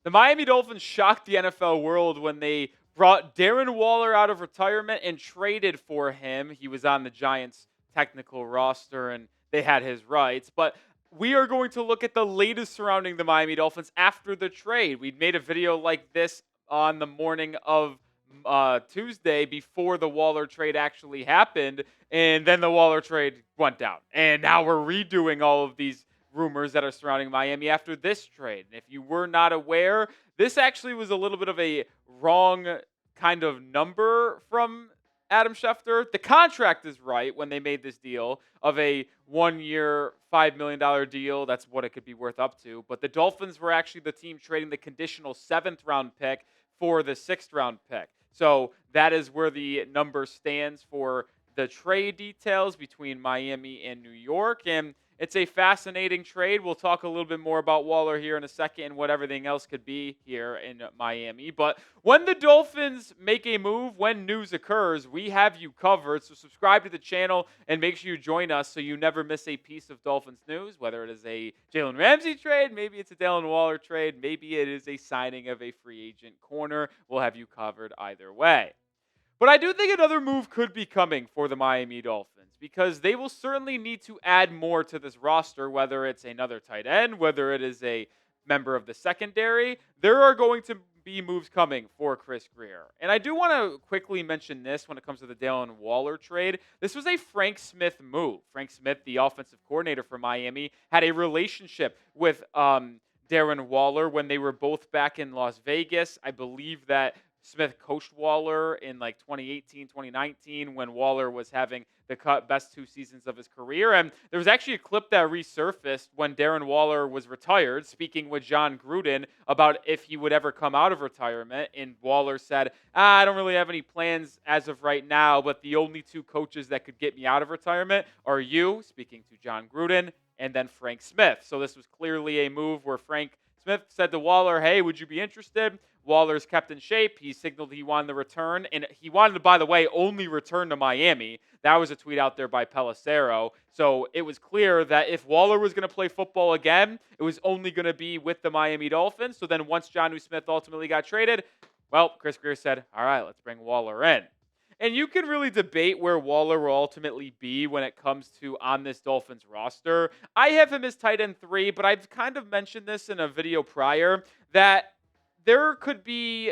The Miami Dolphins shocked the NFL world when they brought Darren Waller out of retirement and traded for him. He was on the Giants' technical roster and they had his rights. But we are going to look at the latest surrounding the Miami Dolphins after the trade. We made a video like this on the morning of Tuesday before the Waller trade actually happened. And then the Waller trade went down. And now we're redoing all of these rumors that are surrounding Miami after this trade. And if you were not aware, this actually was a little bit of a wrong kind of number from Adam Schefter. The contract is right when they made this deal of a 1-year, $5 million deal. That's what it could be worth up to. But the Dolphins were actually the team trading the conditional 7th round pick for the 6th round pick. So that is where the number stands for the trade details between Miami and New York. And it's a fascinating trade. We'll talk a little bit more about Waller here in a second and what everything else could be here in Miami. But when the Dolphins make a move, when news occurs, we have you covered. So subscribe to the channel and make sure you join us so you never miss a piece of Dolphins news, whether it is a Jalen Ramsey trade, maybe it's a Darren Waller trade, maybe it is a signing of a free agent corner. We'll have you covered either way. But I do think another move could be coming for the Miami Dolphins because they will certainly need to add more to this roster, whether it's another tight end, whether it is a member of the secondary. There are going to be moves coming for Chris Grier. And I do want to quickly mention this when it comes to the Darren Waller trade. This was a Frank Smith move. Frank Smith, the offensive coordinator for Miami, had a relationship with Darren Waller when they were both back in Las Vegas. I believe that Smith coached Waller in like 2018, 2019 when Waller was having the best 2 seasons of his career. And there was actually a clip that resurfaced when Darren Waller was retired, speaking with John Gruden about if he would ever come out of retirement. And Waller said, I don't really have any plans as of right now, but the only 2 coaches that could get me out of retirement are you, speaking to John Gruden, and then Frank Smith. So this was clearly a move where Frank Smith said to Waller, hey, would you be interested? Waller's kept in shape. He signaled he wanted to return. And he wanted to, by the way, only return to Miami. That was a tweet out there by Pelissero. So it was clear that if Waller was going to play football again, it was only going to be with the Miami Dolphins. So then once Jonnu Smith ultimately got traded, well, Chris Grier said, all right, let's bring Waller in. And you can really debate where Waller will ultimately be when it comes to on this Dolphins roster. I have him as tight end 3, but I've kind of mentioned this in a video prior that there could be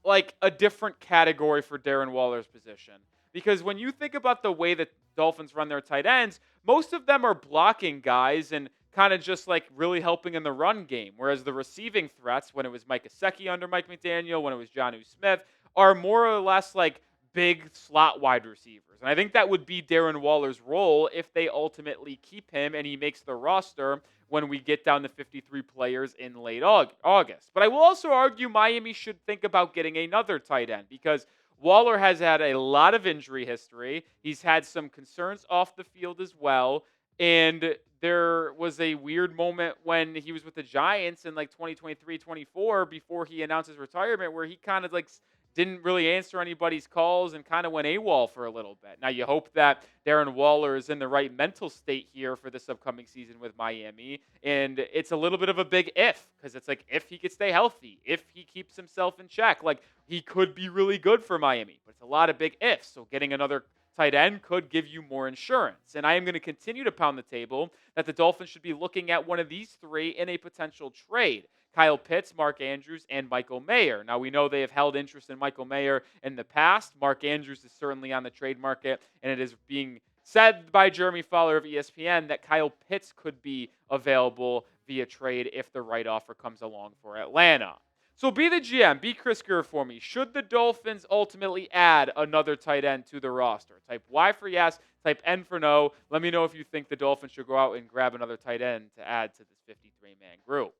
like a different category for Darren Waller's position. Because when you think about the way that Dolphins run their tight ends, most of them are blocking guys and kind of just like really helping in the run game. Whereas the receiving threats, when it was Mike Gesicki under Mike McDaniel, when it was Jonnu Smith, are more or less like big slot wide receivers. And I think that would be Darren Waller's role if they ultimately keep him and he makes the roster when we get down to 53 players in late August. But I will also argue Miami should think about getting another tight end because Waller has had a lot of injury history. He's had some concerns off the field as well. And there was a weird moment when he was with the Giants in like 2023-24 before he announced his retirement where he kind of like didn't really answer anybody's calls and kind of went AWOL for a little bit. Now, you hope that Darren Waller is in the right mental state here for this upcoming season with Miami. And it's a little bit of a big if, because it's like if he could stay healthy, if he keeps himself in check, like he could be really good for Miami. But it's a lot of big ifs. So getting another tight end could give you more insurance. And I am going to continue to pound the table that the Dolphins should be looking at one of these 3 in a potential trade. Kyle Pittz, Mark Andrews, and Michael Mayer. Now, we know they have held interest in Michael Mayer in the past. Mark Andrews is certainly on the trade market, and it is being said by Jeremy Fowler of ESPN that Kyle Pittz could be available via trade if the right offer comes along for Atlanta. So be the GM, be Chris Grier for me. Should the Dolphins ultimately add another tight end to the roster? Type Y for yes, type N for no. Let me know if you think the Dolphins should go out and grab another tight end to add to this 53-man group.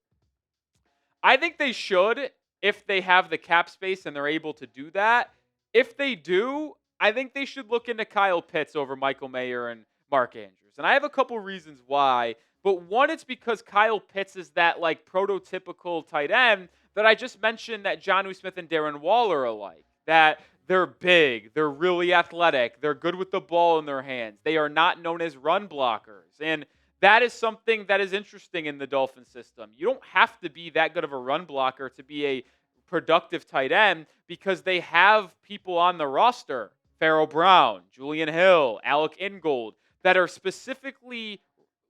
I think they should if they have the cap space and they're able to do that. If they do, I think they should look into Kyle Pittz over Michael Mayer and Mark Andrews. And I have a couple reasons why. But one, it's because Kyle Pittz is that like prototypical tight end that I just mentioned that Jonnu Smith and Darren Waller are like. That they're big, they're really athletic, they're good with the ball in their hands. They are not known as run blockers. And that is something that is interesting in the Dolphins system. You don't have to be that good of a run blocker to be a productive tight end because they have people on the roster, Farrell Brown, Julian Hill, Alec Ingold, that are specifically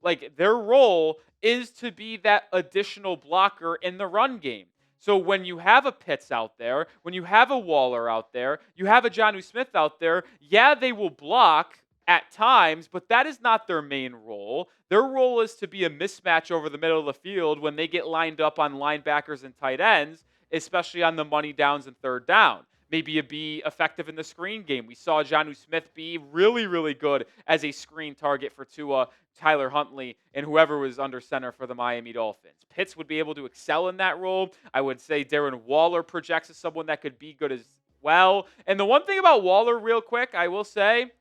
like their role is to be that additional blocker in the run game. So when you have a Pittz out there, when you have a Waller out there, you have a Jonnu Smith out there, yeah, they will block at times, but that is not their main role. Their role is to be a mismatch over the middle of the field when they get lined up on linebackers and tight ends, especially on the money downs and third down. Maybe it be effective in the screen game. We saw Jonnu Smith be really, really good as a screen target for Tua, Tyler Huntley, and whoever was under center for the Miami Dolphins. Pittz would be able to excel in that role. I would say Darren Waller projects as someone that could be good as well. And the one thing about Waller, real quick, I will say,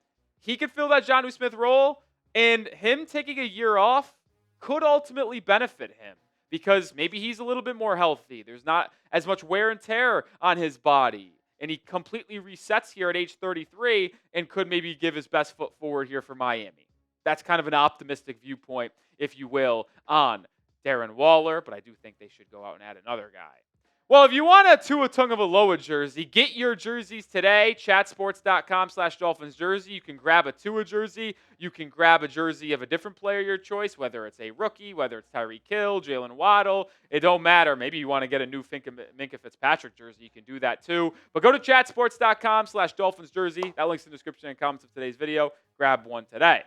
he could fill that Jonnu Smith role, and him taking a year off could ultimately benefit him because maybe he's a little bit more healthy. There's not as much wear and tear on his body, and he completely resets here at age 33 and could maybe give his best foot forward here for Miami. That's kind of an optimistic viewpoint, if you will, on Darren Waller, but I do think they should go out and add another guy. Well, if you want a Tua Tagovailoa jersey, get your jerseys today. Chatsports.com/Dolphins jersey. You can grab a Tua jersey. You can grab a jersey of a different player of your choice, whether it's a rookie, whether it's Tyreek Hill, Jaylen Waddle. It don't matter. Maybe you want to get a new Minkah Fitzpatrick jersey. You can do that too. But go to chatsports.com/Dolphins jersey. That link's in the description and comments of today's video. Grab one today.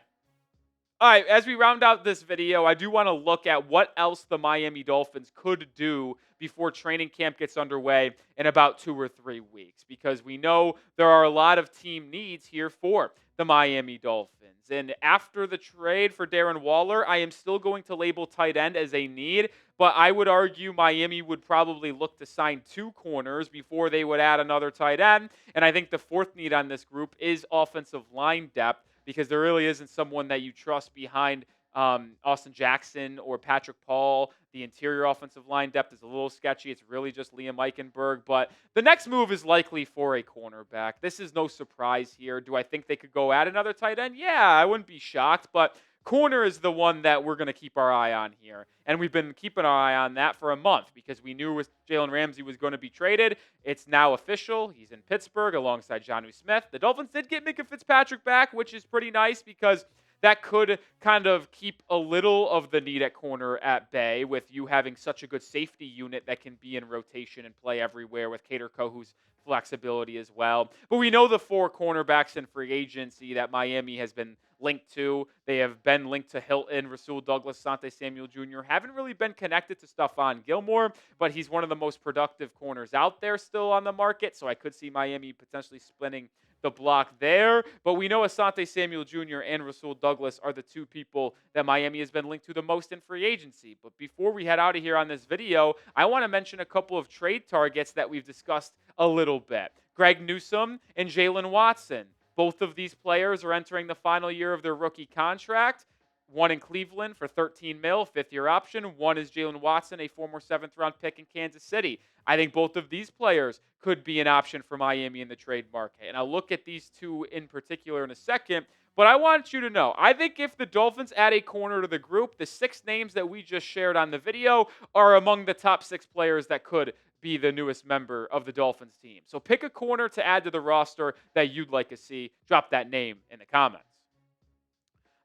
All right, as we round out this video, I do want to look at what else the Miami Dolphins could do before training camp gets underway in about 2 or 3 weeks, because we know there are a lot of team needs here for the Miami Dolphins. And after the trade for Darren Waller, I am still going to label tight end as a need, but I would argue Miami would probably look to sign 2 corners before they would add another tight end. And I think the fourth need on this group is offensive line depth, because there really isn't someone that you trust behind Austin Jackson or Patrick Paul. The interior offensive line depth is a little sketchy. It's really just Liam Eichenberg. But the next move is likely for a cornerback. This is no surprise here. Do I think they could go add another tight end? Yeah, I wouldn't be shocked. But corner is the one that we're going to keep our eye on here. And we've been keeping our eye on that for a month because we knew Jalen Ramsey was going to be traded. It's now official. He's in Pittsburgh alongside Jonnu Smith. The Dolphins did get Minkah Fitzpatrick back, which is pretty nice because that could kind of keep a little of the need at corner at bay with you having such a good safety unit that can be in rotation and play everywhere with Kader Kohou's flexibility as well. But we know the 4 cornerbacks in free agency that Miami has been linked to. They have been linked to Hilton, Rasul Douglas, Asane Samuel Jr. Haven't really been connected to Stephon Gilmore, but he's one of the most productive corners out there still on the market, so I could see Miami potentially spinning the block there. But we know Asane Samuel Jr. and Rasul Douglas are the 2 people that Miami has been linked to the most in free agency. But before we head out of here on this video, I want to mention a couple of trade targets that we've discussed a little bit. Greg Newsome and Jaylen Watson. Both of these players are entering the final year of their rookie contract. One in Cleveland for $13 million, 5th-year option. One is Jaylen Watson, a former 7th-round pick in Kansas City. I think both of these players could be an option for Miami in the trade market. And I'll look at these 2 in particular in a second. But I want you to know, I think if the Dolphins add a corner to the group, the 6 names that we just shared on the video are among the top 6 players that could be the newest member of the Dolphins team. So pick a corner to add to the roster that you'd like to see. Drop that name in the comments.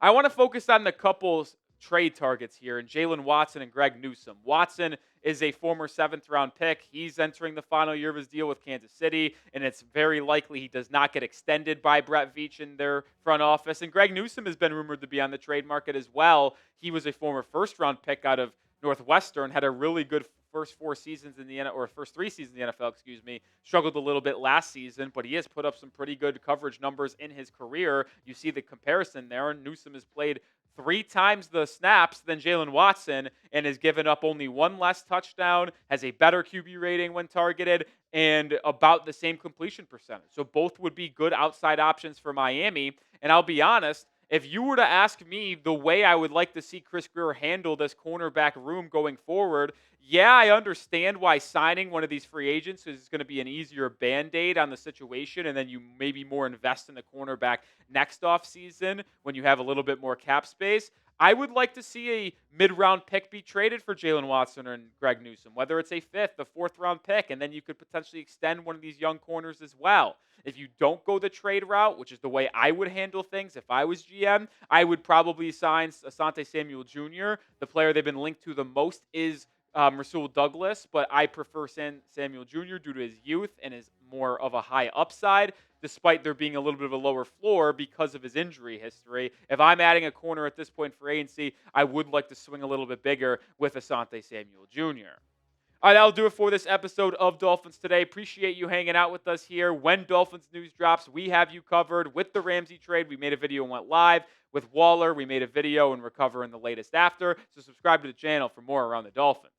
I want to focus on the couple's trade targets here, and Jaylen Watson and Greg Newsome. Watson is a former 7th-round pick. He's entering the final year of his deal with Kansas City, and it's very likely he does not get extended by Brett Veach in their front office. And Greg Newsome has been rumored to be on the trade market as well. He was a former first-round pick out of Northwestern, had a really good first 4 seasons in the NFL, or first 3 seasons in the NFL, struggled a little bit last season, but he has put up some pretty good coverage numbers in his career. You see the comparison there. Newsome has played 3 times the snaps than Jaylen Watson and has given up only 1 less touchdown, has a better QB rating when targeted, and about the same completion percentage. So both would be good outside options for Miami. And I'll be honest, if you were to ask me the way I would like to see Chris Grier handle this cornerback room going forward, yeah, I understand why signing one of these free agents is going to be an easier Band-Aid on the situation, and then you maybe more invest in the cornerback next offseason when you have a little bit more cap space. I would like to see a mid-round pick be traded for Jaylen Watson and Greg Newsome, whether it's a fifth, a fourth-round pick, and then you could potentially extend one of these young corners as well. If you don't go the trade route, which is the way I would handle things if I was GM, I would probably sign Asane Samuel Jr. The player they've been linked to the most is Rasul Douglas, but I prefer Samuel Jr. due to his youth and his more of a high upside, despite there being a little bit of a lower floor because of his injury history. If I'm adding a corner at this point for agency, I would like to swing a little bit bigger with Asane Samuel Jr. All right, that'll do it for this episode of Dolphins Today. Appreciate you hanging out with us here. When Dolphins news drops, we have you covered. With the Ramsey trade, we made a video and went live. With Waller, we made a video and we're covering the latest after. So subscribe to the channel for more around the Dolphins.